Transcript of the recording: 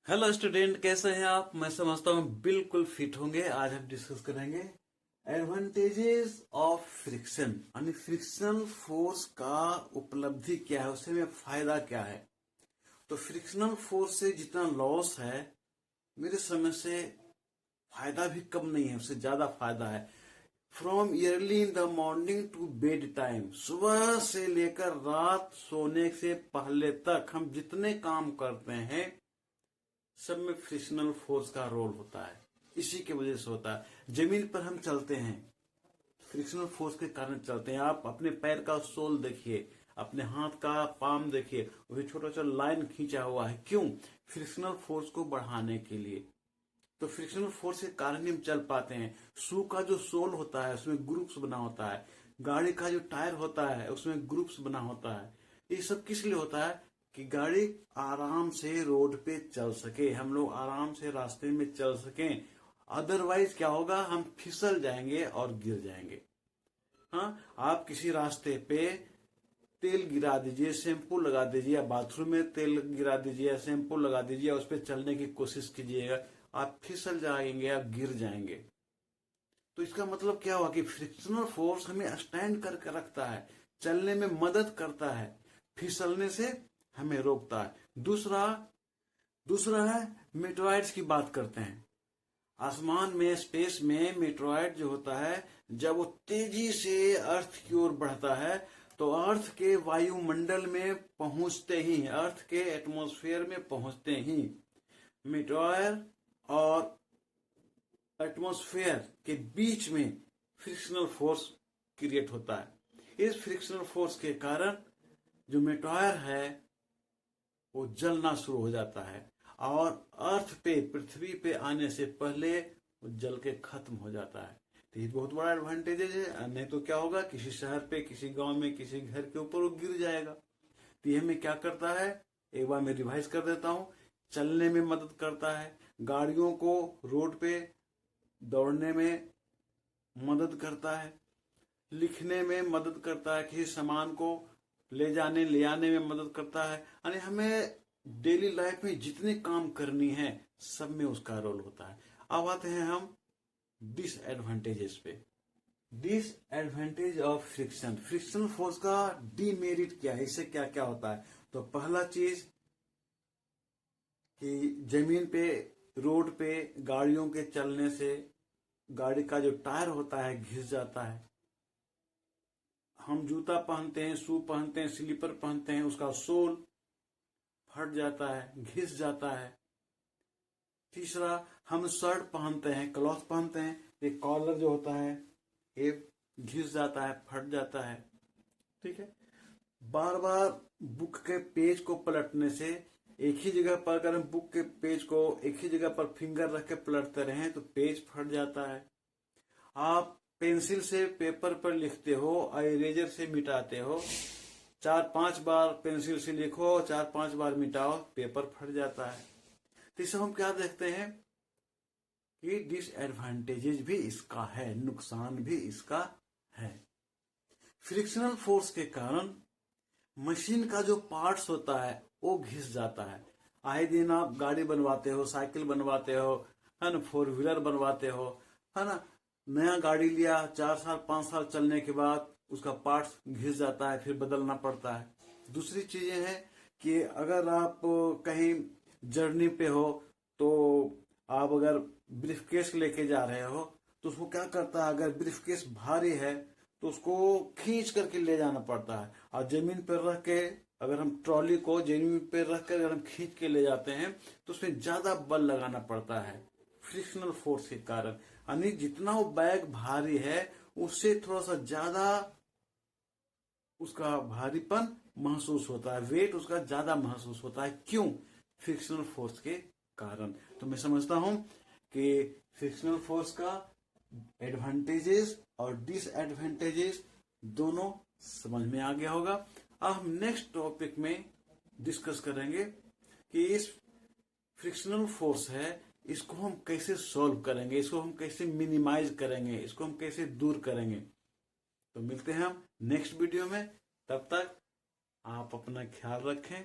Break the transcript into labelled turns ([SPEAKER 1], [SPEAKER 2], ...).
[SPEAKER 1] Hello student, कैसे हैं आप? मैं समझता हूँ बिल्कुल फिट होंगे। आज हम डिस्कस करेंगे एडवांटेजेस ऑफ फ्रिक्शन, यानी फ्रिक्शनल फोर्स का उपलब्धि क्या है, उससे में फायदा क्या है। तो फ्रिक्शनल फोर्स से जितना लॉस है, मेरे समझ से फायदा भी कम नहीं है, उससे ज्यादा फायदा है। From early in the morning to bedtime, सुबह से लेकर रात सोने से पहले तक हम जितने काम करते हैं सब में फ्रिक्शनल फोर्स का रोल होता है। इसी की वजह से होता है। जमीन पर हम चलते हैं, फ्रिक्शनल फोर्स के कारण चलते हैं। आप अपने पैर का सोल देखिए, अपने हाथ का पाम देखिए, उसमें छोटा छोटा लाइन खींचा हुआ है। क्यों? फ्रिक्शनल फोर्स को बढ़ाने के लिए। तो फ्रिक्शनल फोर्स के कारण ही हम चल पाते हैं। शू का जो सोल होता है उसमें ग्रुप्स बना होता है। गाड़ी का जो टायर होता है उसमें ग्रुप्स बना होता है। ये सब किस लिए होता है? कि गाड़ी आराम से रोड पे चल सके, हम लोग आराम से रास्ते में चल सकें। अदरवाइज क्या होगा? हम फिसल जाएंगे और गिर जाएंगे। हाँ, आप किसी रास्ते पे तेल गिरा दीजिए, शैम्पू लगा दीजिए, या बाथरूम में तेल गिरा दीजिए या शैम्पू लगा दीजिए, उस पर चलने की कोशिश कीजिएगा, आप फिसल जाएंगे, आप गिर जाएंगे। तो इसका मतलब क्या हुआ कि फ्रिक्शनल फोर्स हमें स्टैंड करके रखता है, चलने में मदद करता है, फिसलने से हमें रोकता है। दूसरा दूसरा है, मेटोइड्स की बात करते हैं। आसमान में, स्पेस में मेट्रॉयड जो होता है, जब वो तेजी से अर्थ की ओर बढ़ता है तो अर्थ के वायुमंडल में पहुंचते ही, अर्थ के एटमॉस्फेयर में पहुंचते ही मेट्रॉयर और एटमॉस्फेयर के बीच में फ्रिक्शनल फोर्स क्रिएट होता है। इस फ्रिक्शनल फोर्स के कारण जो मेटॉयर है वो जलना शुरू हो जाता है, और अर्थ पे, पृथ्वी पे आने से पहले वो जल के खत्म हो जाता है। तो ये बहुत बड़ा एडवांटेज है। नहीं तो क्या होगा, किसी शहर पे, किसी गांव में, किसी घर के ऊपर वो गिर जाएगा। तो ये हमें क्या करता है, एक बार मैं रिवाइज कर देता हूँ। चलने में मदद करता है, गाड़ियों को रोड पे दौड़ने में मदद करता है, लिखने में मदद करता है, किसी सामान को ले जाने ले आने में मदद करता है। यानी हमें डेली लाइफ में जितने काम करनी है सब में उसका रोल होता है। अब आते हैं हम डिसएडवांटेजेस पे। Disadvantage of friction, frictional force का डीमेरिट क्या है, इससे क्या क्या होता है। तो पहला चीज कि जमीन पे, रोड पे गाड़ियों के चलने से गाड़ी का जो टायर होता है घिस जाता है। हम जूता पहनते हैं, शू पहनते हैं, स्लीपर पहनते हैं, उसका सोल फट जाता है, घिस जाता है। तीसरा, हम शर्ट पहनते हैं, क्लॉथ पहनते हैं, ये कॉलर जो होता है ये घिस जाता है, फट जाता है। ठीक है। बार बार बुक के पेज को पलटने से, एक ही जगह पर अगर हम बुक के पेज को एक ही जगह पर फिंगर रख के पलटते रहें तो पेज फट जाता है। आप पेंसिल से पेपर पर लिखते हो और इरेजर से मिटाते हो, 4-5 बार पेंसिल से लिखो, 4-5 बार मिटाओ, पेपर फट जाता है। तो इसे हम क्या देखते हैं कि डिसएडवांटेजेस भी इसका है, नुकसान भी इसका है। फ्रिक्शनल फोर्स के कारण मशीन का जो पार्ट्स होता है वो घिस जाता है। आए दिन आप गाड़ी बनवाते हो, साइकिल बनवाते हो, है ना, 4 व्हीलर बनवाते हो, है ना। नया गाड़ी लिया, 4 साल 5 साल चलने के बाद उसका पार्ट्स घिस जाता है, फिर बदलना पड़ता है। दूसरी चीजें हैं कि अगर आप कहीं जर्नी पे हो, तो आप अगर ब्रीफकेस लेके जा रहे हो तो उसको क्या करता है, अगर ब्रीफकेस भारी है तो उसको खींच करके ले जाना पड़ता है। और जमीन पर रख के, अगर हम ट्रॉली को जमीन पर रख कर अगर हम खींच के ले जाते हैं तो उसमें ज्यादा बल लगाना पड़ता है फ्रिक्शनल फोर्स के कारण। यानी जितना वो बैग भारी है उससे थोड़ा सा ज्यादा उसका भारीपन महसूस होता है, वेट उसका ज्यादा महसूस होता है। क्यों? फ्रिक्शनल फोर्स के कारण। तो मैं समझता हूं कि फ्रिक्शनल फोर्स का एडवांटेजेस और डिसएडवांटेजेस दोनों समझ में आ गया होगा। अब हम नेक्स्ट टॉपिक में डिस्कस करेंगे कि इस फ्रिक्शनल फोर्स है, इसको हम कैसे सॉल्व करेंगे, इसको हम कैसे मिनिमाइज करेंगे, इसको हम कैसे दूर करेंगे। तो मिलते हैं हम नेक्स्ट वीडियो में। तब तक आप अपना ख्याल रखें।